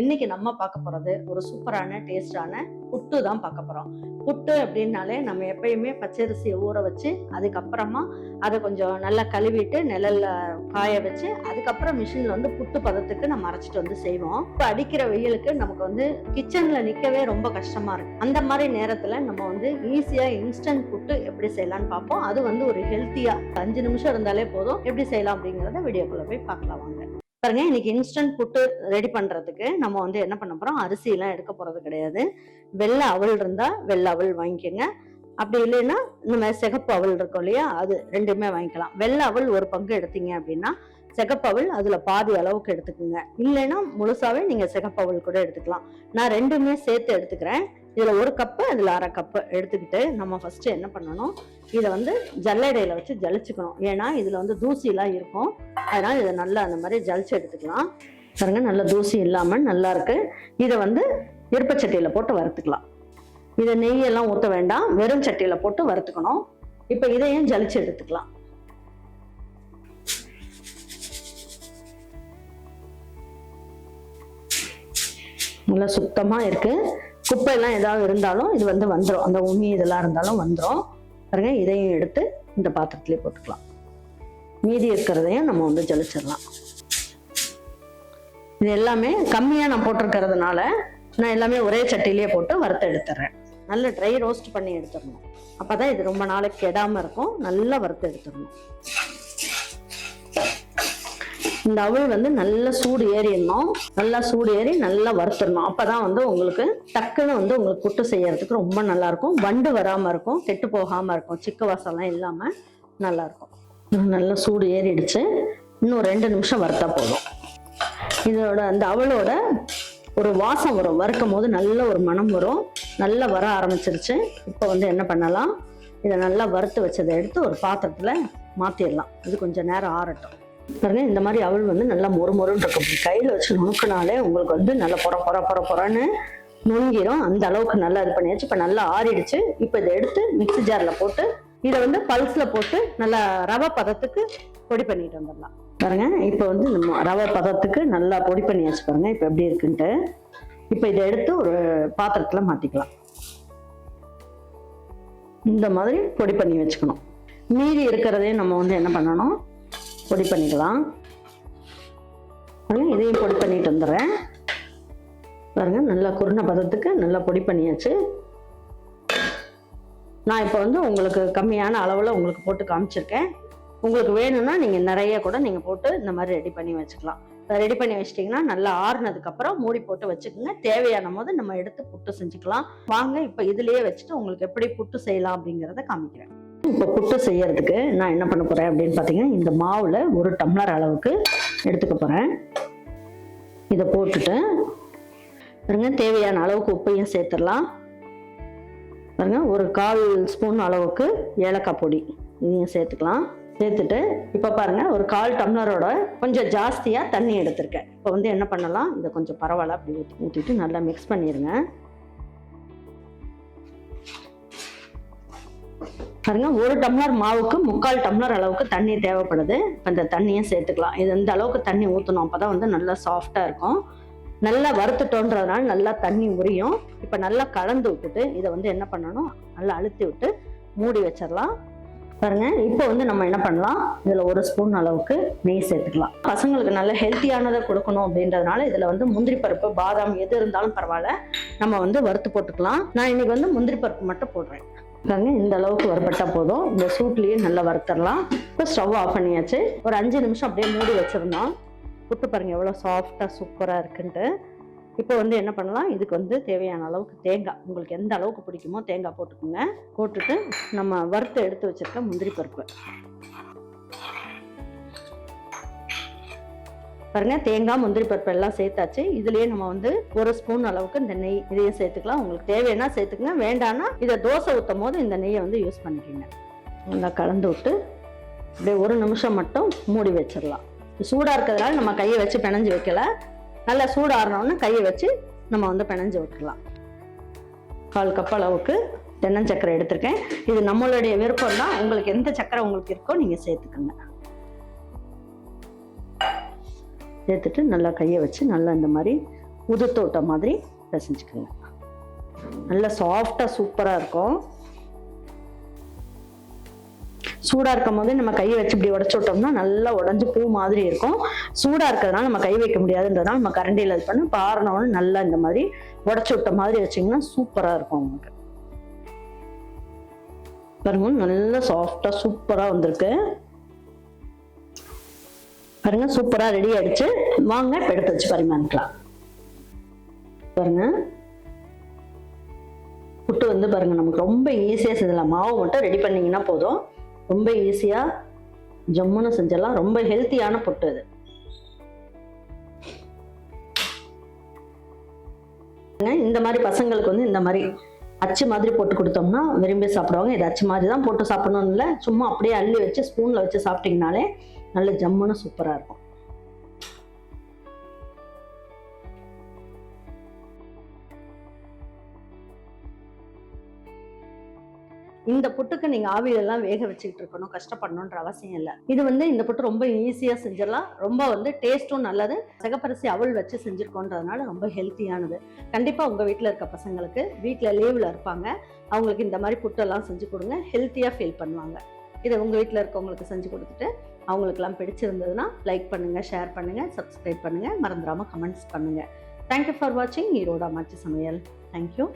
இன்னைக்கு நம்ம பார்க்க போறது ஒரு சூப்பரான டேஸ்டான புட்டு தான் பார்க்க போறோம். புட்டு அப்படின்னாலே நம்ம எப்பயுமே பச்சரிசியை ஊற வச்சு அதுக்கப்புறமா அதை கொஞ்சம் நல்லா கழுவிட்டு நிழல்ல காய வச்சு அதுக்கப்புறம் மிஷின்ல வந்து புட்டு பதத்துக்கு நம்ம அரைச்சிட்டு வந்து செய்வோம். இப்போ அடிக்கிற வெயிலுக்கு நமக்கு வந்து கிச்சன்ல நிக்கவே ரொம்ப கஷ்டமா இருக்கு. அந்த மாதிரி நேரத்துல நம்ம வந்து ஈஸியா இன்ஸ்டன்ட் புட்டு எப்படி செய்யலாம்னு பார்ப்போம். அது வந்து ஒரு ஹெல்த்தியா 5 நிமிஷம் இருந்தாலே போதும். எப்படி செய்யலாம் அப்படிங்கறத வீடியோக்குள்ள போய் பார்க்கலாம் வாங்க. பாருங்க, இன்னைக்கு இன்ஸ்டன்ட் புட்டு ரெடி பண்றதுக்கு நம்ம வந்து என்ன பண்ண போறோம், அரிசி எல்லாம் எடுக்க போறது கிடையாது. வெள்ளை அவல் இருந்தா வெள்ளை அவல் வாங்கிக்கோங்க. அப்படி இல்லைன்னா நம்ம சிகப்பு அவல் இருக்கும் இல்லையா, அது ரெண்டுமே வாங்கிக்கலாம். வெள்ளை அவல் ஒரு பங்கு எடுத்தீங்க அப்படின்னா சிகப்பு அவல் அதுல பாதி அளவுக்கு எடுத்துக்கோங்க. இல்லைன்னா முழுசாவே நீங்க சிகப்பு அவல் கூட எடுத்துக்கலாம். நான் ரெண்டுமே சேர்த்து எடுத்துக்கிறேன். இதுல ஒரு கப்பு அதுல அரை கப்பு எடுத்துக்கிட்டு நம்ம ஃபர்ஸ்ட் என்ன பண்ணணும், இதை வந்து ஜல்லடையில வச்சு ஜலிச்சுக்கணும். ஏன்னா இதுல வந்து தூசி எல்லாம் இருக்கும். அதனால இதை நல்லா அந்த மாதிரி ஜலிச்சு எடுத்துக்கலாம். பாருங்க, நல்ல தூசி இல்லாம நல்லா இருக்கு. இதை வந்து இருப்பச்சட்டியில போட்டு வறுத்துக்கலாம். இதை நெய்யெல்லாம் ஊற்ற வேண்டாம், வெறும் சட்டியில போட்டு வறுத்துக்கணும். இப்ப இதையும் ஜலிச்சு எடுத்துக்கலாம். நல்லா சுத்தமா இருக்கு. குப்பை எல்லாம் ஏதாவது இருந்தாலும் இது வந்து வந்துடும். அந்த உமி இதெல்லாம் இருந்தாலும் வந்துடும். பாருங்க, இதையும் எடுத்து இந்த பாத்திரத்திலே போட்டுக்கலாம். மீதி இருக்கிறதையும் நம்ம வந்து ஜலிச்சிடலாம். இது எல்லாமே கம்மியா நான் போட்டிருக்கிறதுனால நான் எல்லாமே ஒரே சட்டிலேயே போட்டு வறுத்து எடுத்துடுறேன். நல்ல ட்ரை ரோஸ்ட் பண்ணி எடுத்துடணும். அப்பதான் இது ரொம்ப நாளைக்கு கெடாம இருக்கும். நல்லா வறுத்து எடுத்துடணும். இந்த அவல் வந்து நல்ல சூடு ஏறிடணும். நல்லா சூடு ஏறி நல்லா வறுத்துடணும். அப்பதான் வந்து உங்களுக்கு டக்குன்னு வந்து உங்களுக்கு புட்டு செய்யறதுக்கு ரொம்ப நல்லா இருக்கும். வண்டு வராம இருக்கும், கெட்டு போகாம இருக்கும், சிக்க வாசம்லாம் இல்லாம நல்லா இருக்கும். நல்லா சூடு ஏறிடுச்சு. இன்னும் 2 நிமிஷம் வறுத்தா போதும். இதோட அந்த அவளோட ஒரு வாசம் வரும். வறுக்கும் போது நல்ல ஒரு மனம் வரும். நல்லா வர ஆரம்பிச்சிருச்சு. இப்போ வந்து என்ன பண்ணலாம், இதை நல்லா வறுத்து வச்சதை எடுத்து ஒரு பாத்திரத்துல மாத்திடலாம். இது கொஞ்சம் நேரம் ஆறட்டும். பாருங்க, இந்த மாதிரி அவள் வந்து நல்லா மொறுமொறுன்னு இருக்கும். கையில வச்சு நுணுக்கினாலே உங்களுக்கு வந்து நல்லா பொறன்னு நுணுங்கிரும். அந்த அளவுக்கு நல்லா இது பண்ணியாச்சு. இப்ப நல்லா ஆறிடுச்சு. இப்ப இதை எடுத்து மிக்ஸி ஜார்ல போட்டு இதை வந்து பல்ஸ்ல போட்டு நல்லா ரவை பதத்துக்கு பொடி பண்ணிட்டு வந்துடலாம். பாருங்க, இப்ப வந்து நம்ம ரவை பதத்துக்கு நல்லா பொடி பண்ணியாச்சு. பாருங்க இப்ப எப்படி இருக்குன்ட்டு. இப்ப இதை எடுத்து ஒரு பாத்திரத்துல மாத்திக்கலாம். இந்த மாதிரி பொடி பண்ணி வச்சுக்கணும். மீதி இருக்கிறதையும் நம்ம வந்து என்ன பண்ணணும், பொடி பண்ணிக்கலாம். இதையும் பொடி பண்ணிட்டு வந்துடுறேன். பாருங்க, நல்லா குருணை பதத்துக்கு நல்லா பொடி பண்ணியாச்சு. நான் இப்போ வந்து உங்களுக்கு கம்மியான அளவில் உங்களுக்கு போட்டு காமிச்சிருக்கேன். உங்களுக்கு வேணும்னா நீங்கள் நிறைய கூட நீங்கள் போட்டு இந்த மாதிரி ரெடி பண்ணி வச்சுக்கலாம். ரெடி பண்ணி வச்சிட்டிங்கன்னா நல்லா ஆறுனதுக்கு அப்புறம் மூடி போட்டு வச்சுக்கோங்க. தேவையான போது நம்ம எடுத்து புட்டு செஞ்சுக்கலாம். வாங்க இப்போ இதுலயே வச்சுட்டு உங்களுக்கு எப்படி புட்டு செய்யலாம் அப்படிங்கிறத காமிக்கிறேன். இப்போ புட்டு செய்யறதுக்கு நான் என்ன பண்ண போறேன் அப்படின்னு பார்த்தீங்கன்னா, இந்த மாவுல 1 டம்ளர் அளவுக்கு எடுத்துக்க போறேன். இதை போட்டுட்டு பாருங்க, தேவையான அளவுக்கு உப்பையும் சேர்த்துடலாம். பாருங்க, ஒரு 1/4 ஸ்பூன் அளவுக்கு ஏலக்காய் பொடி இதையும் சேர்த்துக்கலாம். சேர்த்துட்டு இப்போ பாருங்க, ஒரு 1/4 டம்ளரோட கொஞ்சம் ஜாஸ்தியா தண்ணி எடுத்திருக்கேன். இப்போ வந்து என்ன பண்ணலாம், இதை கொஞ்சம் பரவாயில்ல அப்படி ஊற்றிட்டு நல்லா மிக்ஸ் பண்ணிடுங்க. பாருங்க, 1 டம்ளர் மாவுக்கு 3/4 டம்ளர் அளவுக்கு தண்ணி தேவைப்படுது. இந்த தண்ணியும் சேர்த்துக்கலாம். இது இந்த அளவுக்கு தண்ணி ஊற்றணும். அப்பதான் வந்து நல்லா சாஃப்டா இருக்கும். நல்லா வறுத்துட்டோன்றதுனால நல்லா தண்ணி உரியும். இப்ப நல்லா கலந்து விட்டுட்டு இதை வந்து என்ன பண்ணணும், நல்லா அழுத்தி விட்டு மூடி வச்சிடலாம். பாருங்க, இப்போ வந்து நம்ம என்ன பண்ணலாம், இதுல 1 ஸ்பூன் அளவுக்கு நெய் சேர்த்துக்கலாம். பசங்களுக்கு நல்ல ஹெல்த்தியானதை கொடுக்கணும் அப்படின்றதுனால இதுல வந்து முந்திரி பருப்பு, பாதாம் எது இருந்தாலும் பரவாயில்ல, நம்ம வந்து வறுத்து போட்டுக்கலாம். நான் இன்னைக்கு வந்து முந்திரி பருப்பு மட்டும் போடுறேன். பாருங்க, இந்த அளவுக்கு வறுபட்டா போதும். இந்த சூட்லயே நல்லா வறுத்தரலாம். இப்போ ஸ்டவ் ஆஃப் பண்ணியாச்சு. ஒரு 5 நிமிஷம் அப்படியே மூடி வச்சிருந்தோம். புட்டு பாருங்க எவ்வளவு சாஃப்டா சூப்பரா இருக்குன்ட்டு. இப்போ வந்து என்ன பண்ணலாம், இதுக்கு வந்து தேவையான அளவுக்கு தேங்காய், உங்களுக்கு எந்த அளவுக்கு பிடிக்குமோ தேங்காய் போட்டுக்கோங்க. போட்டுட்டு நம்ம வறுத்து எடுத்து வச்சிருக்க முந்திரி பருப்பு பாருங்க, தேங்காய் முந்திரி பருப்பு எல்லாம் சேர்த்தாச்சு. இதுலயே நம்ம வந்து 1 ஸ்பூன் அளவுக்கு இந்த நெய் இதையும் சேர்த்துக்கலாம். உங்களுக்கு தேவைன்னா சேர்த்துக்கங்க, வேண்டாம்னா இதை தோசை ஊற்றும் போது இந்த நெய்யை வந்து யூஸ் பண்ணிக்கோங்க. நல்லா கலந்து விட்டு அப்படியே 1 நிமிஷம் மட்டும் மூடி வச்சிடலாம். சூடா இருக்கிறதுனால நம்ம கையை வச்சு பிணைஞ்சு வைக்கல. நல்லா சூடாறணும்னு கையை வச்சு நம்ம வந்து பிணைஞ்சு விட்டுடலாம். 1/4 கப் அளவுக்கு தென்னஞ்சக்கரை எடுத்திருக்கேன். இது நம்மளுடைய விருப்பம் தான். உங்களுக்கு எந்த சக்கரை உங்களுக்கு இருக்கோ நீங்க சேர்த்துக்கோங்க. சேர்த்துட்டு நல்லா கையை வச்சு நல்லா இந்த மாதிரி உதுத்தோட்ட மாதிரி பிசைஞ்சுக்கோங்க. நல்லா சாஃப்டா சூப்பரா இருக்கும். சூடா இருக்கும் போது நம்ம கையை வச்சு இப்படி உடச்சு விட்டோம்னா நல்லா உடஞ்சு பூ மாதிரி இருக்கும். சூடா இருக்கிறதுனால நம்ம கை வைக்க முடியாதுன்றதுனால நம்ம கரண்டியில் இது பண்ணி பாரணோன்னு நல்லா இந்த மாதிரி உடச்சு விட்ட மாதிரி வச்சிங்கன்னா சூப்பரா இருக்கும் உங்களுக்கு. பாருங்க நல்லா சாஃப்டா சூப்பரா வந்திருக்கு பாருங்க. சூப்பரா ரெடி ஆயிடுச்சு. வாங்க இப்ப எடுத்து வச்சு பரிமாறிக்கலாம். பாருங்க புட்டு வந்து பாருங்க நமக்கு ரொம்ப ஈஸியா செஞ்சலாம். மாவு மட்டும் ரெடி பண்ணீங்கன்னா போதும். ரொம்ப ஈஸியா ஜம்முன்னு செஞ்சலாம். ரொம்ப ஹெல்த்தியான புட்டு இது. இந்த மாதிரி பசங்களுக்கு வந்து இந்த மாதிரி அச்சு மாதிரி போட்டு கொடுத்தோம்னா விரும்பி சாப்பிடுவாங்க. இது அச்சு மாதிரி தான் போட்டு சாப்பிடணும்னு இல்லை, சும்மா அப்படியே அள்ளி வச்சு ஸ்பூன்ல வச்சு சாப்பிட்டீங்கனாலே நல்ல ஜம்முன்னு சூப்பரா இருக்கும். இந்த புட்டுக்கு நீங்க ஆவிலெல்லாம் வேக வச்சுக்கிட்டு இருக்கணும், கஷ்டப்படணுன்ற அவசியம் இல்லை. இது வந்து இந்த புட்டு ரொம்ப ஈஸியா செஞ்சிடலாம். ரொம்ப வந்து டேஸ்ட்டும் நல்லது. சிகப்பரிசி அவல் வச்சு செஞ்சிருக்கோன்றதுனால ரொம்ப ஹெல்த்தியானது. கண்டிப்பா உங்க வீட்டில் இருக்க பசங்களுக்கு வீட்டில் லீவ்ல இருப்பாங்க, அவங்களுக்கு இந்த மாதிரி புட்டெல்லாம் செஞ்சு கொடுங்க. ஹெல்த்தியா ஃபீல் பண்ணுவாங்க. இதை உங்க வீட்டில் இருக்கவங்களுக்கு செஞ்சு கொடுத்துட்டு அவங்களுக்குலாம் பிடிச்சிருந்ததுன்னா லைக் பண்ணுங்க, ஷேர் பண்ணுங்க, சப்ஸ்கிரைப் பண்ணுங்க, மறந்துடாம கமெண்ட்ஸ் பண்ணுங்க. தேங்க்யூ ஃபார் வாட்சிங் ஈரோடு அம்மாச்சி சமையல். தேங்க்யூ.